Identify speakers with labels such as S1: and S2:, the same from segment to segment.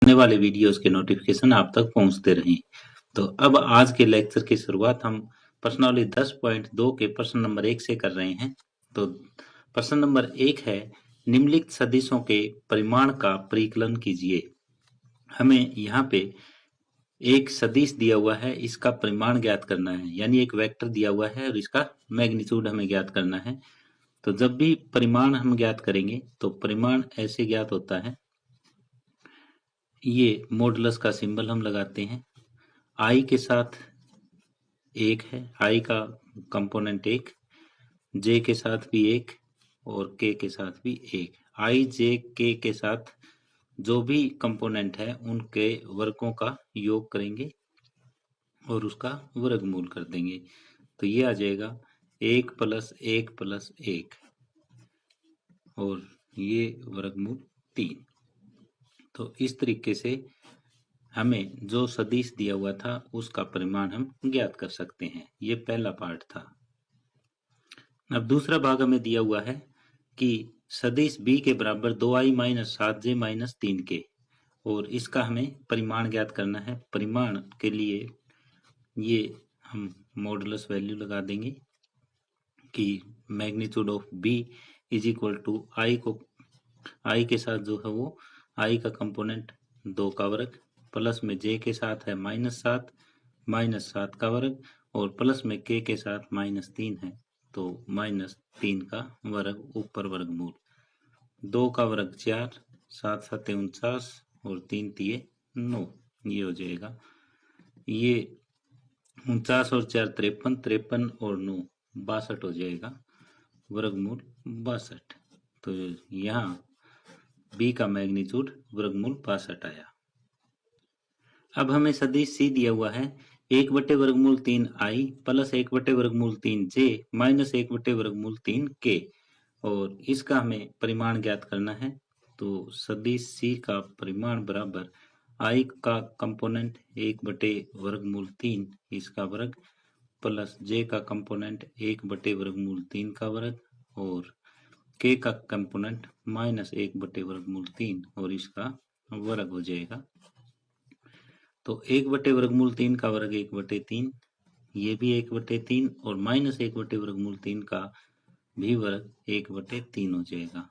S1: आने वाले वीडियोस के नोटिफिकेशन आप तक पहुंचते रहें। तो अब आज के लेक्चर की शुरुआत हम प्रश्नावली 10.2 के प्रश्न नंबर 1 से कर रहे हैं। तो प्रश्न नंबर 1 है, निम्नलिखित सदिशों के परिमाण का परिकलन कीजिए। हमें यहाँ पे एक सदिश दिया हुआ है, इसका परिमाण ज्ञात करना है, यानी एक वेक्टर दिया हुआ है और इसका मैग्नीट्यूड हमें ज्ञात करना है। तो जब भी परिमाण हम ज्ञात करेंगे तो परिमाण ऐसे ज्ञात होता है, ये मॉडुलस का सिंबल हम लगाते हैं। आई के साथ एक है, आई का कंपोनेंट एक, जे के साथ भी एक और के के साथ भी एक। आई जे के साथ जो भी कंपोनेंट है उनके वर्गों का योग करेंगे और उसका वर्गमूल कर देंगे। तो ये आ जाएगा 1 + 1 + 1 और ये वर्गमूल 3। तो इस तरीके से हमें जो सदिश दिया हुआ था उसका परिमाण हम ज्ञात कर सकते हैं। ये पहला पार्ट था। अब दूसरा भाग हमें दिया हुआ है कि सदिश b के बराबर 2i - 7j - 3k और इसका हमें परिमाण ज्ञात करना है। परिमाण के लिए ये हम मॉडुलस वैल्यू लगा देंगे कि मैग्नीट्यूड ऑफ b = i को i के साथ जो है वो i का कंपोनेंट 2 का वर्ग, प्लस में j के साथ है -7 -7 का वर्ग और प्लस में k के साथ -3 है तो -3 का वर्ग ऊपर वर्गमूल। 2 का वर्ग 4, 7 × 7 = 49 और 3 × 3 = 9। ये हो जाएगा, ये 49 और 4 53, 53 और 9 62 हो जाएगा, वर्गमूल 62। तो यहाँ b का मैग्नीट्यूड वर्गमूल 62 आया। अब हमें सदिश c दिया हुआ है 1/√3i + 1/√3j - 1/√3k और इसका हमें परिमाण ज्ञात करना है। तो सदिश c का परिमाण बराबर i का कंपोनेंट 1/√3 इसका वर्ग प्लस j का कंपोनेंट 1/√3 का वर्ग और k का कंपोनेंट -1/√3 और इसका वर्ग हो जाएगा। तो 1/√3 का वर्ग 1/3, ये भी 1/3 और -1/√3 का भी वर्ग 1/3 हो जाएगा।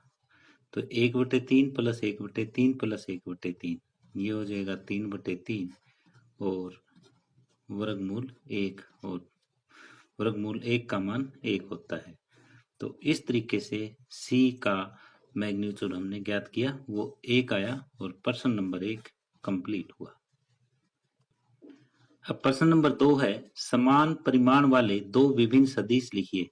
S1: तो 1/3 + 1/3 + 1/3 ये हो जाएगा 3/3 और वर्गमूल 1 और वर्गमूल 1 का मान 1 होता है। तो इस तरीके से C का मैग्नीट्यूड हमने ज्ञात किया, वो 1 आया और प्रश्न नंबर 1 कंप्लीट हुआ। अब प्रश्न नंबर 2 है, समान परिमाण वाले दो विभिन्न सदिश लिखिए।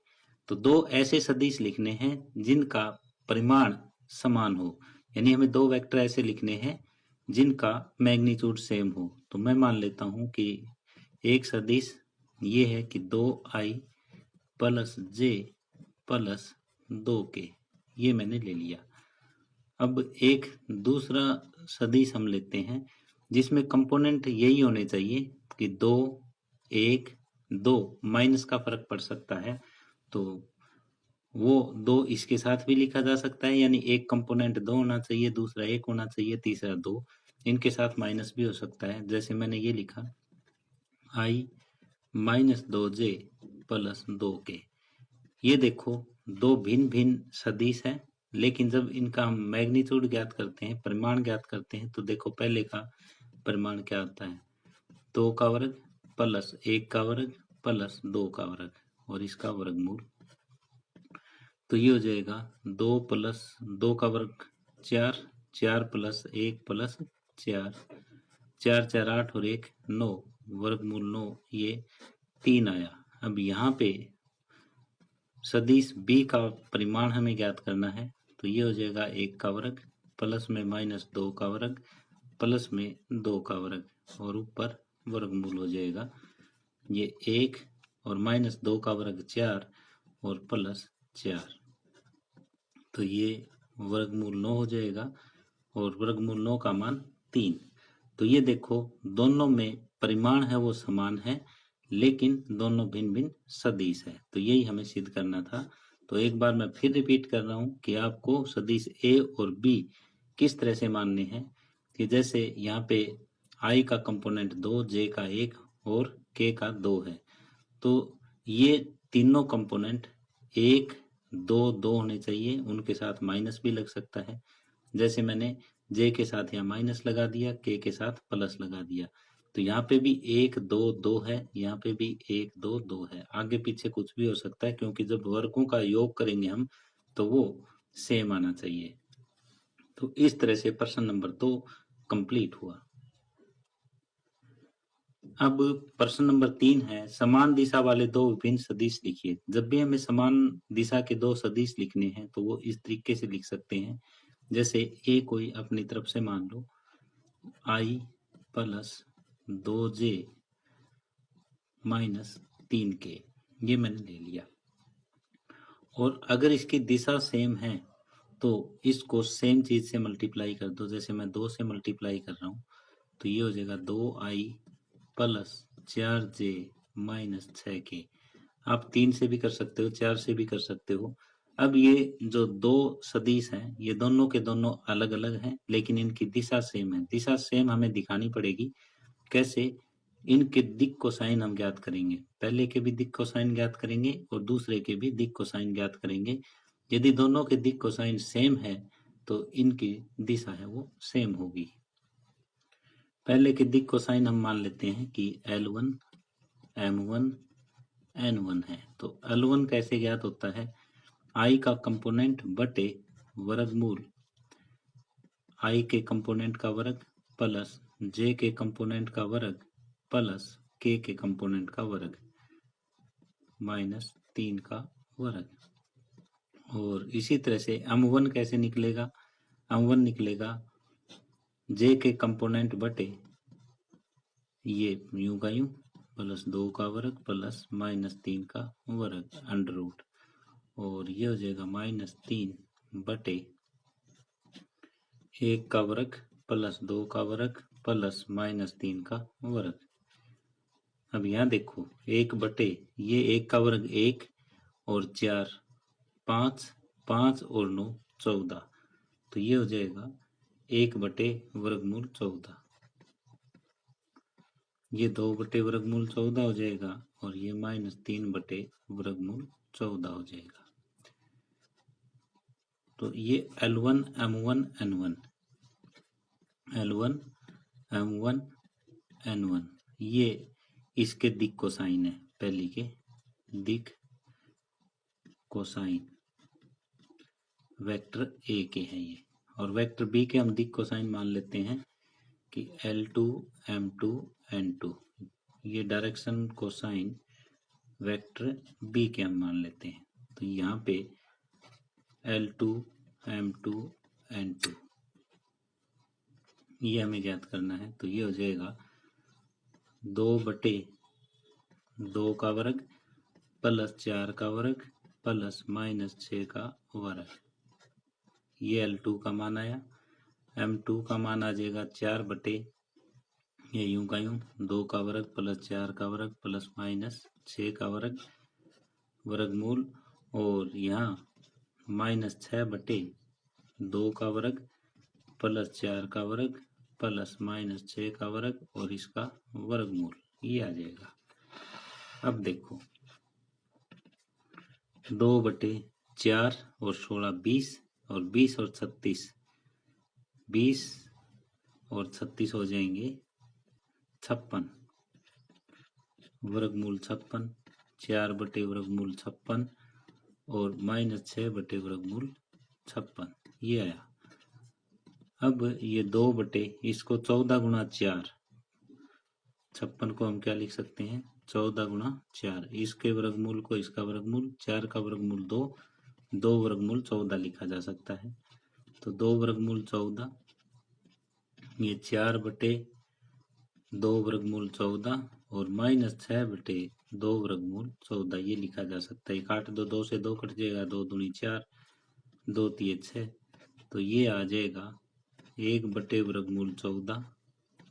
S1: तो दो ऐसे सदिश लिखने हैं जिनका परिमाण समान हो, यानी हमें दो वेक्टर ऐसे लिखने हैं जिनका मैग्नीट्यूड सेम हो। तो मैं मान लेता हूं कि एक सदिश ये है कि 2i + j + 2k, ये मैंने ले लिया। अब एक दूसरा सदिश हम लेते हैं जिसमें कंपोनेंट यही होने चाहिए कि 2 1 2, माइनस का फर्क पड़ सकता है तो वो 2 इसके साथ भी लिखा जा सकता है, यानी एक कंपोनेंट 2 होना चाहिए, दूसरा 1 होना चाहिए, तीसरा 2, इनके साथ माइनस भी हो सकता है। जैसे मैंने ये लिखा i - 2j + 2k। ये देखो दो भिन्न भिन्न सदिश हैं, लेकिन जब इनका हम मैग्नीट्यूड ज्ञात करते हैं, परिमाण ज्ञात करते हैं, तो देखो पहले का परिमाण क्या होता है, 2 का वर्ग प्लस 1 का वर्ग प्लस 2 का वर्ग और इसका वर्गमूल। तो ये हो जाएगा 2 + 2 का वर्ग 4, 4 + 1 + 4, 4 4 8 और 1 9, वर्गमूल 9, ये 3 आया। अब यहाँ पे सदिश b का परिमाण हमें ज्ञात करना है, तो ये हो जाएगा 1 का वर्ग प्लस में -2 का वर्ग प्लस में 2 का वर्ग और ऊपर वर्गमूल हो जाएगा, ये 1 और -2 का वर्ग 4 और प्लस 4, तो ये वर्गमूल 9 हो जाएगा और वर्गमूल 9 का मान 3। तो ये देखो दोनों में परिमाण है वो समान है, लेकिन दोनों भिन्न भिन्न सदिश है। तो यही हमें सिद्ध करना था। तो एक बार मैं फिर रिपीट कर रहा हूं कि आपको सदिश a और b किस तरह से मानने हैं कि जैसे यहाँ पे i का कंपोनेंट 2, j का 1 और k का 2 है, तो ये तीनों कंपोनेंट 1, 2, 2 होने चाहिए, उनके साथ माइनस भी लग सकता है। जैसे मैंने j के साथ यहाँ माइनस लगा दिया, k के साथ प्लस लगा दिया, तो यहाँ पे भी 1, 2, 2 है, यहाँ पे भी 1, 2, 2 है। आगे पीछे कुछ भी हो सकता है, क्योंकि जब वर्गों का योग करेंगे हम तो वो सेम आना चाहिए। तो इस तरह से प्रश्न नंबर 2 कंप्लीट हुआ। अब प्रश्न नंबर 3 है, समान दिशा वाले दो विभिन्न सदिश लिखिए। जब भी हमें समान दिशा के दो सदिश लिखने हैं तो वो इस तरीके से लिख सकते हैं, जैसे ए कोई अपनी तरफ से मान लो i plus 2j minus 3k, ये मैंने ले लिया। और अगर इसकी दिशा सेम है तो इसको सेम चीज से मल्टीप्लाई कर दो। जैसे मैं 2 से मल्टीप्लाई कर रहा हूँ तो ये हो जाएगा 2i plus 4j minus 6k। आप 3 से भी कर सकते हो, 4 से भी कर सकते हो। अब ये जो दो सदिश हैं ये दोनों के दोनों अलग अलग हैं, लेकिन इनकी दिशा सेम है। दिशा सेम हमें दिखानी पड़ेगी। कैसे? इनके दिक् कोसाइन हम ज्ञात करेंगे। पहले के भी दिक् कोसाइन ज्ञात करेंगे और दूसरे के भी दिक् कोसाइन ज्ञात करेंगे। यदि दोनों के दिक् कोसाइन सेम है तो इनकी दिशा है वो सेम होगी। पहले के दिक् कोसाइन हम मान लेते हैं कि L1, M1, N1 है। तो L1 कैसे ज्ञात होता है? I का कंपोनेंट बटे वर्गमूल I के कंपोनेंट का वर्ग प्लस J के कंपोनेंट का वर्ग प्लस K के कंपोनेंट का वर्ग माइनस 3 का वर्ग। और इसी तरह से M1 कैसे निकलेगा? M1 निकलेगा J के कंपोनेंट बटे ये यूं का यूं प्लस 2 का वर्ग प्लस माइनस 3 का वर्ग अंडर रूट, और ये हो जाएगा माइनस 3 बटे 1 का वर्ग प्लस 2 का वर्ग प्लस माइनस 3 का वर्ग। अब यहाँ देखो 1 बटे ये 1 का वर्ग 1 और 4 5, 5 और 9 14, तो ये हो जाएगा 1 बटे वर्गमूल 14। ये 2 बटे वर्गमूल 14 हो जाएगा और ये माइनस 3 बटे वर्गमूल 14 हो जाएगा। तो ये L1, M1, N1, L1, M1, N1 ये इसके दिक् कोसाइन है। पहली के दिक् कोसाइन वेक्टर ए के है ये, और वेक्टर बी के हम दिक् कोसाइन मान लेते हैं कि L2, M2, N2, ये डायरेक्शन कोसाइन वेक्टर बी के हम मान लेते हैं। तो यहाँ पे L2, M2, N2 ये हमें ज्ञात करना है। तो ये हो जाएगा 2 बटे 2 का वर्ग प्लस 4 का वर्ग प्लस माइनस 6 का वर्ग। ये L2 का मान आया। M2 का मान आ जाएगा 4 बटे ये यूं का यूं 2 का वर्ग प्लस 4 का वर्ग प्लस माइनस 6 का वर्ग वर्गमूल, और यहाँ माइनस 6 बटे 2 का वर्ग प्लस 4 का वर्ग प्लस माइनस 6 का वर्ग और इसका वर्गमूल, ये आ जाएगा। अब देखो 2 बटे 4 और 16 20 और 20 और 36 20 और 36 हो जाएंगे 56, वर्गमूल 56, 4 बटे वर्गमूल 56 और माइनस 6 बटे वर्गमूल 56, ये आया। अब ये 2 बटे इसको 14 गुणा 4, 56 को हम क्या लिख सकते हैं 14 गुणा 4, इसके वर्गमूल को इसका वर्गमूल 4 का वर्गमूल 2, 2 वर्गमूल 14 लिखा जा सकता है। तो 2 वर्गमूल 14, ये 4 बटे 2 वर्गमूल 14 और माइनस 6 बटे 2 वर्गमूल 14, ये लिखा जा सकता है। काट दो, 2 से 2 कट जाएगा, 2 दूनी 4, 2 तिये 6, तो ये आ जाएगा 1 बटे वर्गमूल 14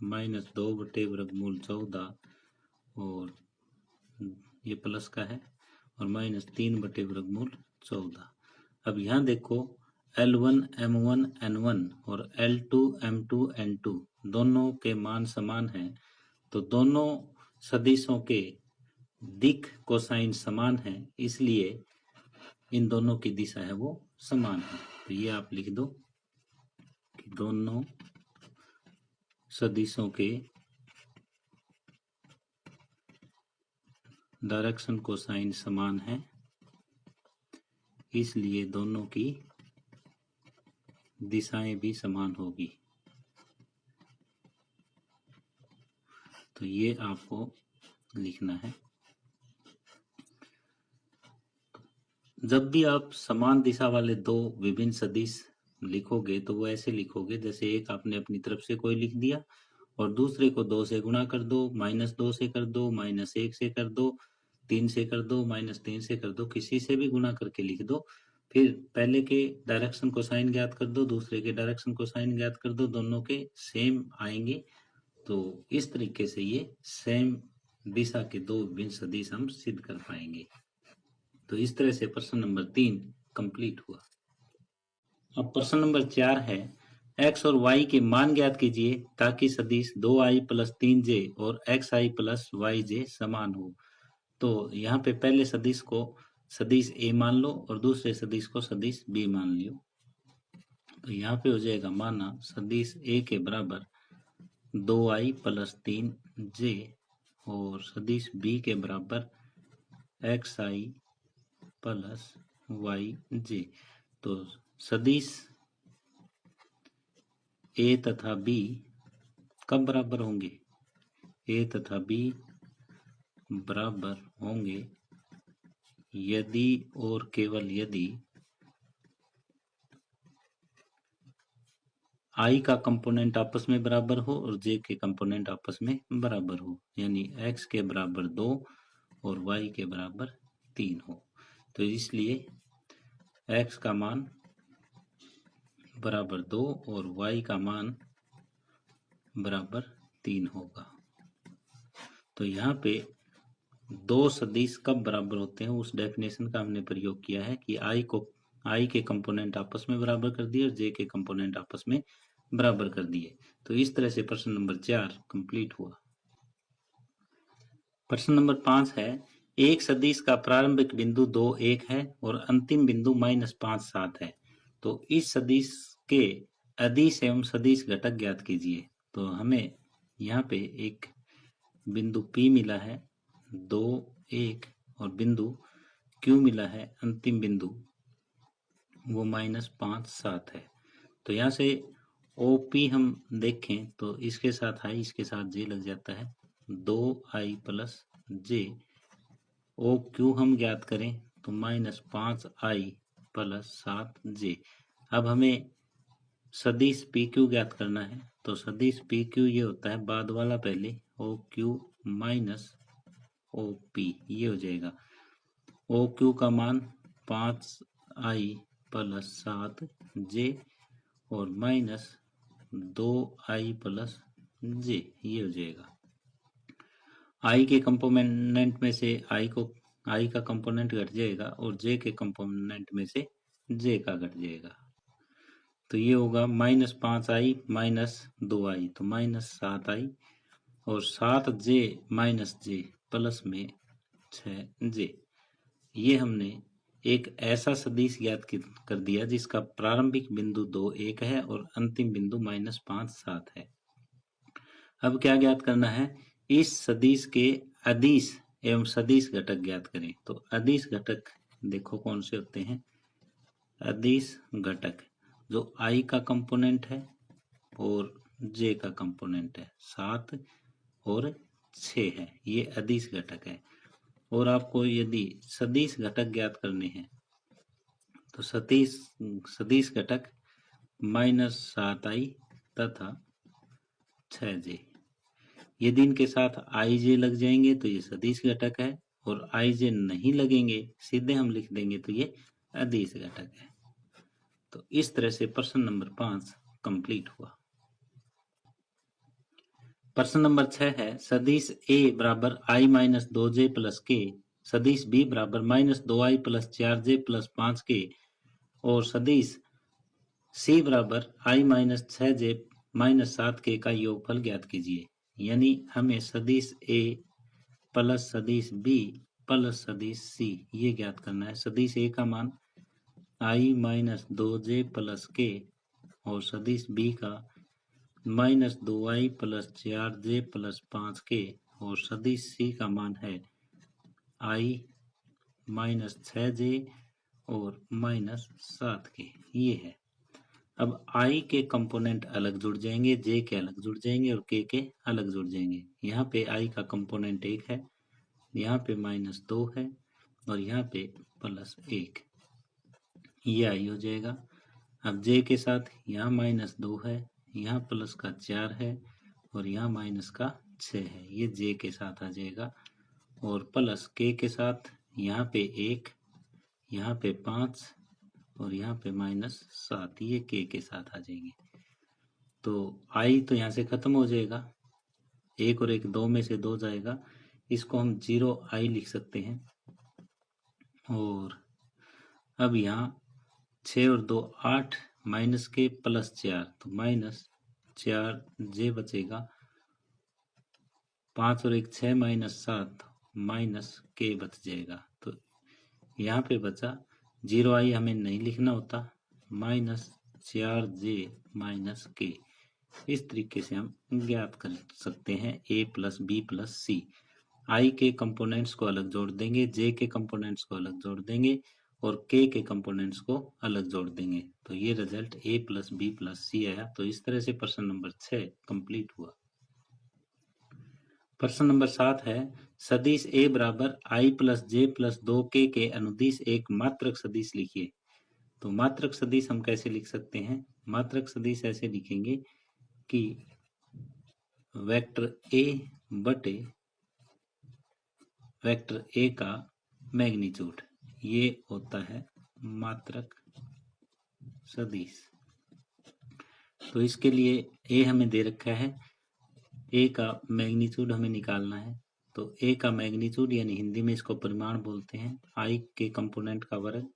S1: माइनस 2 बटे वर्गमूल 14 और ये प्लस का है और माइनस 3 बटे वर्गमूल 14। अब यहाँ देखो L1 M1 N1 और L2 M2 N2 दोनों के मान समान हैं, तो दोनों सदिशों के दिक् कोसाइन समान है, इसलिए इन दोनों की दिशा है वो समान है। तो ये आप लिख दो कि दोनों सदिशों के डायरेक्शन कोसाइन समान है, इसलिए दोनों की दिशाएं भी समान होगी। तो ये आपको लिखना है। जब भी आप समान दिशा वाले दो विभिन्न सदिश लिखोगे तो वो ऐसे लिखोगे, जैसे एक आपने अपनी तरफ से कोई लिख दिया और दूसरे को 2 से गुणा कर दो, -2 से कर दो, -1 से कर दो, 3 से कर दो, -3 से कर दो, किसी से भी गुणा करके लिख दो। फिर पहले के डायरेक्शन को साइन ज्ञात कर दो, दूसरे के डायरेक्शन को साइन ज्ञात कर दो, दोनों के सेम आएंगे। तो इस तरीके से ये सेम दिशा के दो विभिन्न सदिश हम सिद्ध कर पाएंगे। तो इस तरह से प्रश्न नंबर 3 कंप्लीट हुआ। अब प्रश्न नंबर 4 है, x और y के मान ज्ञात कीजिए ताकि सदिश 2i + 3j और xi + yj समान हो। तो यहाँ पे पहले सदिश को सदिश a मान लो और दूसरे सदिश को सदिश b मान लियो। तो यहाँ पे हो जाएगा, माना सदिश a के बराबर 2i + 3j और सदिश b के बराबर xi + yj। तो सदिश a तथा b कब बराबर होंगे? a तथा b बराबर होंगे यदि और केवल यदि i का कंपोनेंट आपस में बराबर हो और j के कंपोनेंट आपस में बराबर हो, यानी x के बराबर 2 और y के बराबर 3 हो। तो इसलिए x का मान बराबर 2 और y का मान बराबर 3 होगा। तो यहाँ पे दो सदिश कब बराबर होते हैं उस डेफिनेशन का हमने प्रयोग किया है कि i के कंपोनेंट आपस में बराबर कर दिए और j के कंपोनेंट आपस में बराबर कर दिए। तो इस तरह से प्रश्न नंबर 4 कंप्लीट हुआ। प्रश्न नंबर 5 है, एक सदिश का प्रारंभिक बिंदु 2 1 है और अंतिम बिंदु -5 7 है। तो इस सदिश के अदिश एवं सदिश घटक ज्ञात कीजिए। तो हमें यहाँ पे एक बिंदु P मिला है 2 1 और बिंदु Q मिला है अंतिम बिंदु वो -5 7 है। तो यहाँ से OP हम देखें तो इसके साथ i इसके साथ j लग जाता है, 2i + j। OQ हम ज्ञात करें तो -5i + 7j। अब हमें सदिश PQ ज्ञात करना है। तो सदिश PQ ये होता है बाद वाला पहले, OQ - OP ये हो जाएगा। OQ का मान 5i + 7j और -2i + j ये हो जाएगा। i के कंपोनेंट में से i का कंपोनेंट घट जाएगा और j के कंपोनेंट में से j का घट जाएगा। तो ये होगा -5i - 2i तो -7i और 7j - j प्लस में 6j। ये हमने एक ऐसा सदिश ज्ञात कर दिया जिसका प्रारंभिक बिंदु 2 1 है और अंतिम बिंदु -5 7 है। अब क्या ज्ञात करना है? इस सदिश के अदिश एवं सदिश घटक ज्ञात करें। तो अदिश घटक देखो कौन से होते हैं। अदिश घटक जो i का कंपोनेंट है और j का कंपोनेंट है, 7 और 6 है, ये अदिश घटक है। और आपको यदि सदिश घटक ज्ञात करने हैं तो सदिश घटक -7i तथा 6j, यदि इनके साथ ij लग जाएंगे तो ये सदिश घटक है और ij नहीं लगेंगे सीधे हम लिख देंगे तो ये अदिश घटक है। तो इस तरह से प्रश्न नंबर 5 कंप्लीट हुआ। प्रश्न नंबर 6 है, सदिश a बराबर i - 2j + k, सदिश b बराबर -2i + 4j + 5k और सदिश सी बराबर आई माइनस 6j माइनस 7k का योगफल ज्ञात कीजिए। यानी हमें सदिश ए प्लस सदिश बी प्लस सदिश सी ये ज्ञात करना है। सदिश ए का मान आई माइनस 2j प्लस के और सदिश बी का minus 2i plus 4j plus 5k और सदिश सी का मान है आई माइनस 6j और माइनस 7k ये है। अब i के कंपोनेंट अलग जुड़ जाएंगे, j के अलग जुड़ जाएंगे और k के अलग जुड़ जाएंगे। यहाँ पे i का कंपोनेंट 1 है, यहाँ पे माइनस 2 है और यहाँ पे प्लस 1, ये i हो जाएगा। अब j के साथ यहाँ माइनस 2 है, यहाँ प्लस का 4 है और यहाँ माइनस का 6 है, ये j के साथ आ जाएगा। और प्लस k के साथ यहाँ पे 1, यहाँ पे 5 और यहाँ पे माइनस 7, ये k के साथ आ जाएंगे। तो i तो यहाँ से खत्म हो जाएगा, 1 और 1 2 में से 2 जाएगा, इसको हम 0i लिख सकते हैं। और अब यहाँ 6 और 2 8 माइनस के प्लस 4 तो माइनस 4j बचेगा, 5 और 1 6 माइनस 7 माइनस k बच जाएगा। तो यहाँ पे बचा 0i हमें नहीं लिखना होता, माइनस 4j माइनस k। इस तरीके से हम ज्ञात कर सकते हैं a plus B plus C. i के कंपोनेंट्स को अलग जोड़ देंगे, j के कंपोनेंट्स को अलग जोड़ देंगे और k के कंपोनेंट्स को अलग जोड़ देंगे। तो ये result a plus B plus C आया। तो इस तरह से प्रश्न नंबर 6 कंप्लीट हुआ। प्रश्न नंबर 7 है सदिश ए बराबर आई प्लस जे प्लस 2k के अनुदिश एक मात्रक सदिश लिखिए। तो मात्रक सदिश हम कैसे लिख सकते हैं? मात्रक सदिश ऐसे लिखेंगे कि वेक्टर ए बटे वेक्टर ए का मैग्नीट्यूड, ये होता है मात्रक सदिश। तो इसके लिए ए हमें दे रखा है, ए का मैग्नीट्यूड हमें निकालना है। तो ए का मैग्नीट्यूड यानी हिंदी में इसको परिमाण बोलते हैं, आई के कंपोनेंट का वर्ग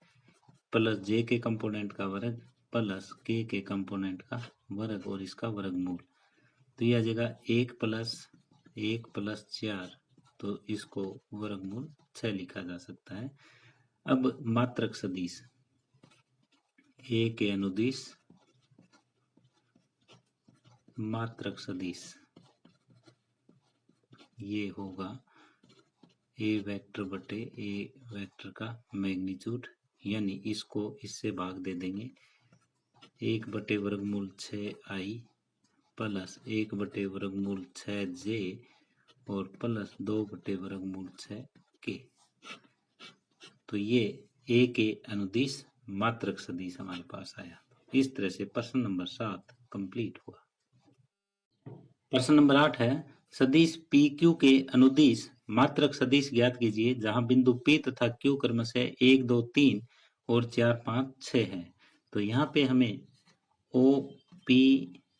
S1: प्लस जे के कंपोनेंट का वर्ग प्लस के कंपोनेंट का वर्ग और इसका वर्गमूल। तो ये आ जाएगा 1 प्लस 4, तो इसको वर्गमूल 6 लिखा जा सकता है। अब मात्रक सदिश ए के अनुदिश मात्रक सदिश ये होगा ए वेक्टर बटे ए वेक्टर का मैग्नीट्यूड, यानी इसको इससे भाग दे देंगे, 1 बटे वर्गमूल 6i प्लस 1 बटे वर्गमूल 6j और प्लस 2 बटे वर्गमूल 6k। तो ये ए के अनुदिश मात्रक सदिश हमारे पास आया। इस तरह से प्रश्न नंबर 7 कंप्लीट हुआ। प्रश्न नंबर 8 है सदिश पी क्यू के अनुदिश मात्रक सदिश ज्ञात कीजिए जहां बिंदु P तथा Q क्रमशः 1 2 3 और 4 5 6 है। तो यहाँ पे हमें OP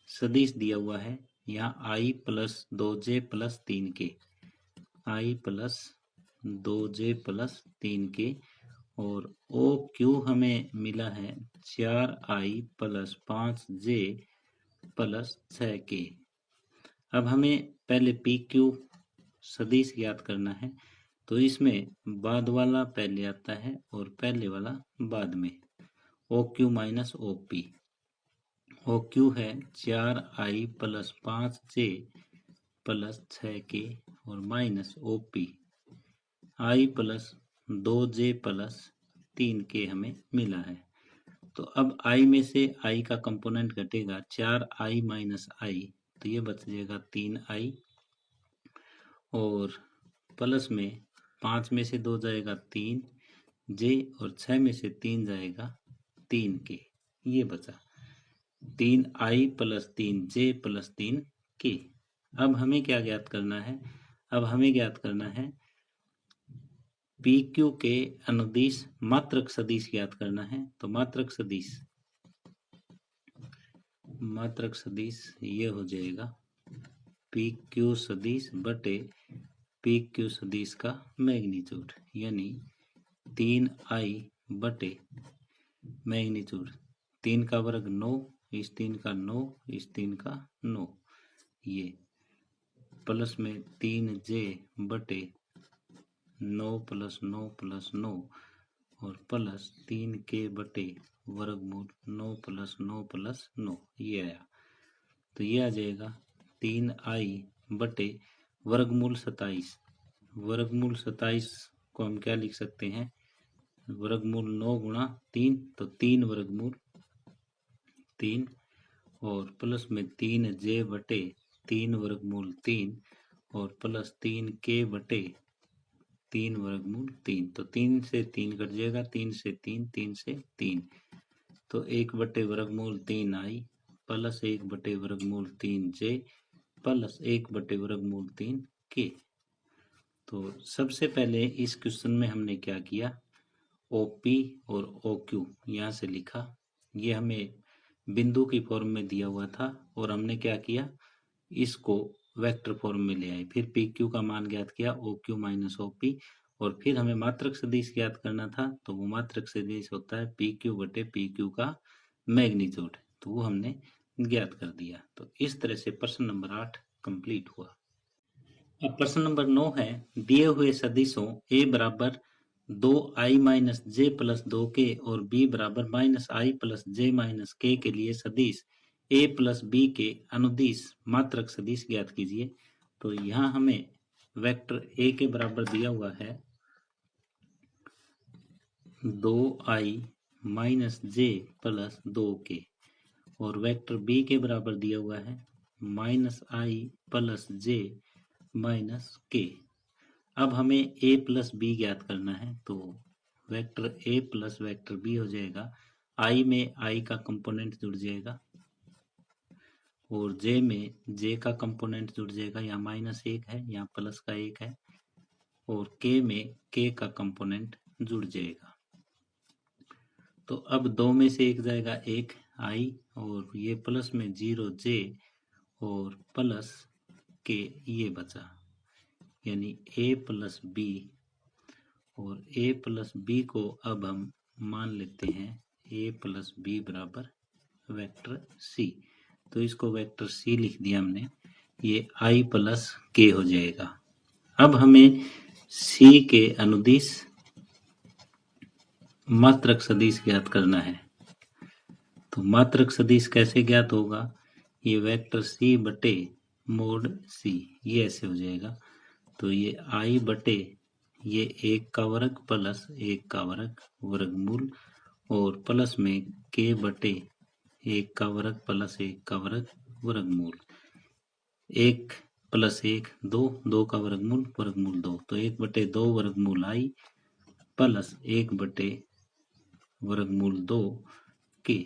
S1: सदिश दिया हुआ है, यहाँ i plus 2j plus 3k, i plus 2j plus 3k और OQ हमें मिला है 4i plus 5j plus 6k। अब हमें पहले पी क्यू सदिश ज्ञात करना है, तो इसमें बाद वाला पहले आता है और पहले वाला बाद में। O Q minus O P, O Q है 4i plus 5j plus 6k और minus O P i plus 2j plus 3k हमें मिला है। तो अब i में से i का कंपोनेंट घटेगा 4i माइनस i, तो ये बच जाएगा 3i और प्लस में 5 में से 2 जाएगा 3j और 6 में से 3 जाएगा 3k, ये बचा 3i plus 3j plus 3k। अब हमें क्या ज्ञात करना है? अब हमें ज्ञात करना है पी क्यू के अनुदिश मात्रक सदिश ज्ञात करना है। तो मात्रक सदिश ये हो जाएगा पी क्यू सदिश बटे पी क्यू सदिश का मैग्नीट्यूड, यानी 3i बटे मैग्नीट्यूड 3 का वर्ग 9, इस 3 का 9, इस 3 का 9, ये प्लस में 3j बटे 9 प्लस 9 प्लस 9 और प्लस 3k बटे वर्गमूल 9 प्लस 9 प्लस 9, ये आया। तो ये आ जाएगा 3i बटे वर्गमूल 27। वर्गमूल 27 को हम क्या लिख सकते हैं, वर्गमूल 9 गुणा 3, तो 3 वर्गमूल 3 और प्लस में 3j बटे 3 वर्गमूल 3 और प्लस 3k बटे 3 वर्गमूल 3। तो 3 से 3 कट जाएगा, 3 से 3, 3 से 3, तो 1 बटे वर्गमूल 3i प्लस 1 बटे वर्गमूल 3j प्लस 1 बटे वर्गमूल 3k। तो सबसे पहले इस क्वेश्चन में हमने क्या किया, OP और OQ यहाँ से लिखा, ये हमें बिंदु की फॉर्म में दिया हुआ था और हमने क्या किया, इसको वेक्टर फॉर्म में ले आए। फिर PQ का मान ज्ञात किया, OQ माइनस OP, और फिर हमें मात्रक सदिश ज्ञात करना था, तो वो मात्रक सदिश होता है PQ बटे PQ का मैग्नीट्यूड, तो वो हमने ज्ञात कर दिया। तो इस तरह से प्रश्न नंबर 8 कंप्लीट हुआ। अब प्रश्न नंबर 9 है, दिए हुए सदिशों A बराबर 2i माइनस जे प्लस 2k और B बराबर माइनस आई प्लस जे माइनस k के लिए सदिश A प्लस B के अनुदिश मात्रक सदिश ज्ञात कीजिए। तो यहाँ हमें वेक्टर A के बराबर दिया हुआ है 2i माइनस जे प्लस 2k और वेक्टर B के बराबर दिया हुआ है माइनस आई प्लस जे माइनस के। अब हमें a प्लस बी ज्ञात करना है, तो vector a plus vector b हो जाएगा, i में i का कंपोनेंट जुड़ जाएगा और j में j का कंपोनेंट जुड़ जाएगा, यहाँ माइनस 1 है, यहाँ प्लस का 1 है, और k में k का कंपोनेंट जुड़ जाएगा। तो अब 2 में से 1 जाएगा 1 i और ये प्लस में 0j और प्लस k ये बचा, यानी a प्लस बी, और a प्लस बी को अब हम मान लेते हैं a प्लस बी बराबर वेक्टर c। तो इसको वेक्टर c लिख दिया हमने, ये i प्लस k हो जाएगा। अब हमें c के अनुदिश मात्रक सदिश ज्ञात करना है। तो मात्रक सदिश कैसे ज्ञात होगा, ये वेक्टर c बटे मोड c, ये ऐसे हो जाएगा। तो ये i बटे ये 1 का वर्ग प्लस 1 का वर्ग वर्गमूल और प्लस में k बटे 1 का वर्ग प्लस 1 का वर्ग वर्गमूल, 1 प्लस 1 2, 2 का वर्गमूल वर्गमूल 2, तो 1 बटे 2 वर्गमूल i प्लस 1 बटे वर्गमूल 2 k,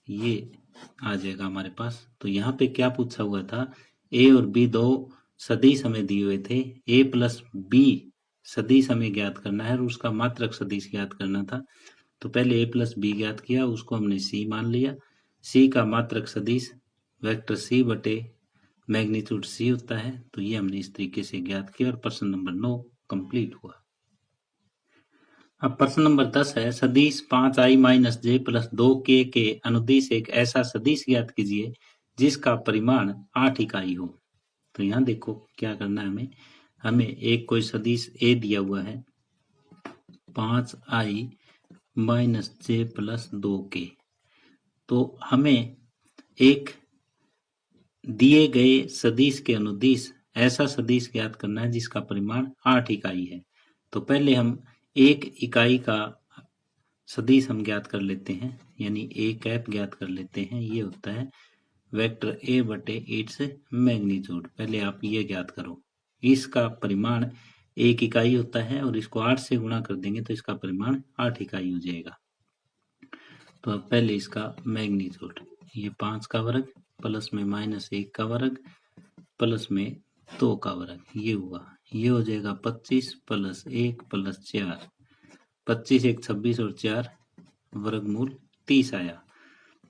S1: ये आ जाएगा हमारे पास। तो यहाँ पे क्या पूछा हुआ था, a और b दो सदिश हमें दिए हुए थे, a प्लस b सदिश हमें ज्ञात करना है और उसका मात्रक सदिश ज्ञात करना था। तो पहले a प्लस बी ज्ञात किया, उसको हमने c मान लिया, c का मात्रक सदिश वेक्टर c बटे मैग्नीट्यूड c होता है। तो ये हमने इस तरीके से ज्ञात किया और प्रश्न नंबर 9 कंप्लीट हुआ। अब प्रश्न नंबर 10 है, सदिश 5i माइनस जे प्लस 2k के अनुदिश एक ऐसा सदिश ज्ञात कीजिए जिसका परिमाण 8 इकाई हो। तो यहाँ देखो क्या करना है, हमें एक कोई सदिश a दिया हुआ है 5i माइनस जे प्लस 2k, तो हमें एक दिए गए सदिश के अनुदिश ऐसा सदिश ज्ञात करना है जिसका परिमाण 8 इकाई है। तो पहले हम एक इकाई का सदिश हम ज्ञात कर लेते हैं, यानी a कैप ज्ञात कर लेते हैं, ये होता है वेक्टर a बटे इट्स मैग्नीट्यूड। पहले आप ये ज्ञात करो, इसका परिमाण 1 इकाई होता है और इसको 8 से गुणा कर देंगे तो इसका परिमाण 8 इकाई हो जाएगा। तो अब पहले इसका मैग्नीट्यूड, ये 5 का वर्ग प्लस में माइनस 1 का वर्ग प्लस में 2 का वर्ग, ये हुआ, ये हो जाएगा 25 प्लस 1 प्लस 4, 25 1 26 और 4 वर्गमूल 30 आया।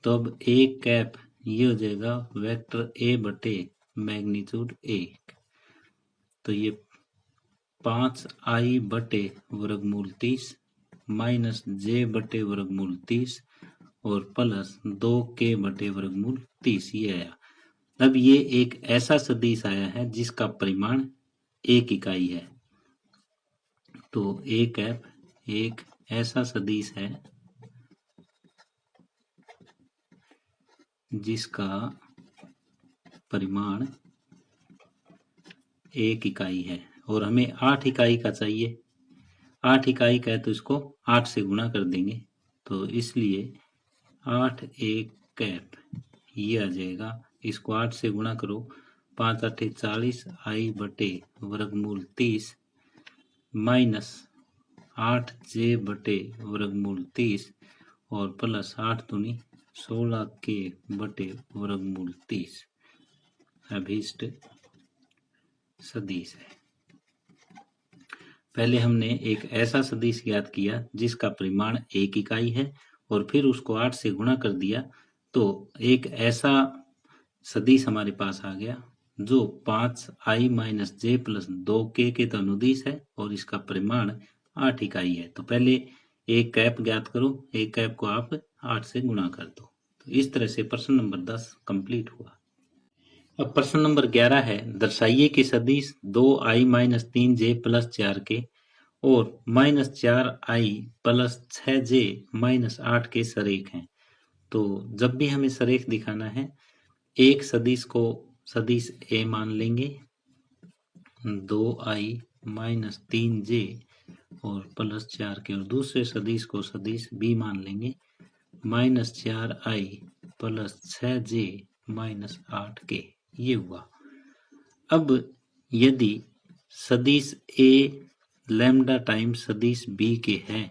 S1: तो अब एक कैप ये हो जाएगा वेक्टर a बटे मैग्नीट्यूड 1, तो ये 5i बटे वर्गमूल 30 माइनस j बटे वर्गमूल 30 और प्लस 2k बटे वर्गमूल 30 ये आया। अब ये एक ऐसा सदिश आया है जिसका परिमाण 1 इकाई है। तो a कैप एक ऐसा सदिश है जिसका परिमाण 1 इकाई है और हमें 8 इकाई का चाहिए। 8 इकाई का है तो इसको 8 से गुणा कर देंगे, तो इसलिए 8 1 कैप ये आ जाएगा। इसको 8 से गुणा करो, 5 8 40 आई बटे वर्गमूल 30 माइनस 8 जे बटे वर्गमूल 30 और प्लस 8 दूनी 16 के बटे वर्गमूल 30 अभीष्ट सदिश है। पहले हमने एक ऐसा सदिश ज्ञात किया जिसका परिमाण 1 इकाई है और फिर उसको 8 से गुणा कर दिया, तो एक ऐसा सदिश हमारे पास आ गया जो 5i माइनस जे प्लस 2k के तनुदिश है और इसका परिमाण 8 इकाई है। तो पहले एक कैप ज्ञात करो, एक कैप को आप 8 से गुणा कर दो। तो इस तरह से प्रश्न नंबर 10 कंप्लीट हुआ। अब प्रश्न नंबर 11 है, दर्शाइए कि सदिश 2i minus 3j plus 4k और minus 4i plus 6j minus 8 के सरेख हैं। तो जब भी हमें सरेख दिखाना है, एक सदिश को सदिश a मान लेंगे 2i माइनस 3j और प्लस 4k, और दूसरे सदिश को सदिश b मान लेंगे minus 4i plus 6j minus 8k। ये हुआ। अब यदि सदिश a लैम्डा टाइम्स सदिश b के है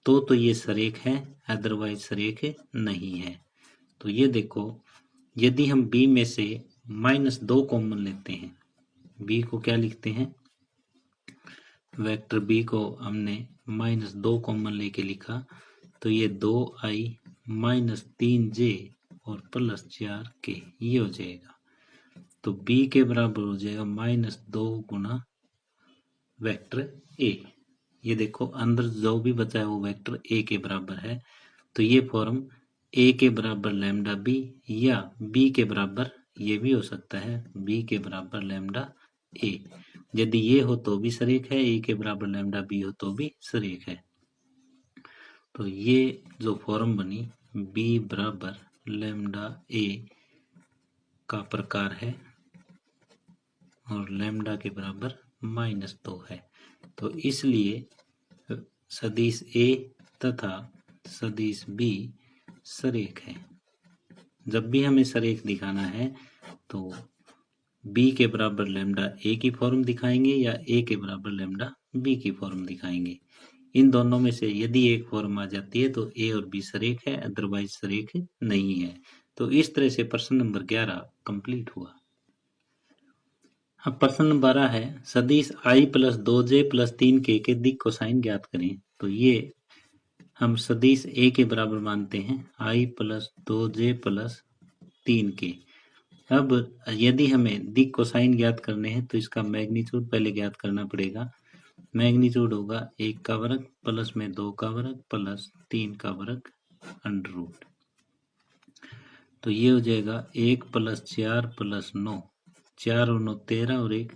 S1: तो ये सरेख है, अदरवाइज सरेख नहीं है। तो ये देखो, यदि हम b में से -2 कॉमन लेते हैं, b को क्या लिखते हैं, वेक्टर b को हमने -2 कॉमन लेके लिखा, तो ये 2i माइनस 3j और प्लस 4k ये हो जाएगा। तो b के बराबर हो जाएगा -2 गुना वेक्टर a। ये देखो अंदर जो भी बचा है वो वेक्टर a के बराबर है। तो ये फॉर्म a के बराबर लैम्डा b या b के बराबर ये भी हो सकता है b के बराबर लैम्डा a। यदि ये हो तो भी सरेख है, a के बराबर लैम्डा b हो तो भी सरेख है। तो ये जो फॉर्म बनी b बराबर लैम्डा a का प्रकार है और लैम्डा के बराबर -2 है। तो इसलिए सदिश a तथा सदिश b सरेख है। जब भी हमें सरेख दिखाना है तो b के बराबर लैम्डा a की फॉर्म दिखाएंगे या a के बराबर लैम्डा b की फॉर्म दिखाएंगे। इन दोनों में से यदि एक फॉर्म आ जाती है तो a और b सरेख है, अदरवाइज सरेख नहीं है। तो इस तरह से प्रश्न नंबर 11 कंप्लीट हुआ। अब प्रश्न नंबर 12 है, सदिश i plus 2j plus 3k के दिक् कोसाइन ज्ञात करें। तो ये हम सदिश a के बराबर मानते हैं i plus 2j plus 3k। अब यदि हमें दिक् कोसाइन ज्ञात करने हैं तो इसका मैग्नीट्यूड पहले ज्ञात करना पड़ेगा। मैग्नीट्यूड होगा 1 का वर्ग प्लस में 2 का वर्ग प्लस 3 का वर्ग अंडर रूट। तो ये हो जाएगा 1 प्लस 4 प्लस 9, 4 और 9 13 और 1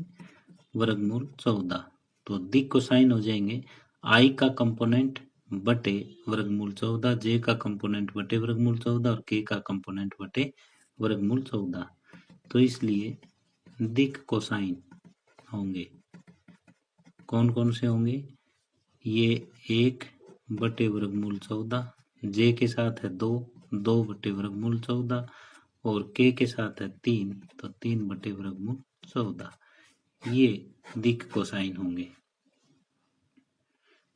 S1: वर्गमूल 14। तो दिक् कोसाइन हो जाएंगे i का कंपोनेंट बटे वर्गमूल 14, j का कंपोनेंट बटे वर्गमूल 14 और k का कंपोनेंट बटे वर्गमूल 14। तो इसलिए दिक् कोसाइन होंगे, कौन कौन से होंगे, ये 1 बटे वर्गमूल 14, j के साथ है 2, 2 बटे वर्गमूल 14 और k के साथ है 3, तो 3 बटे वर्गमूल 14। ये दिक् कोसाइन होंगे।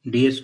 S1: डियर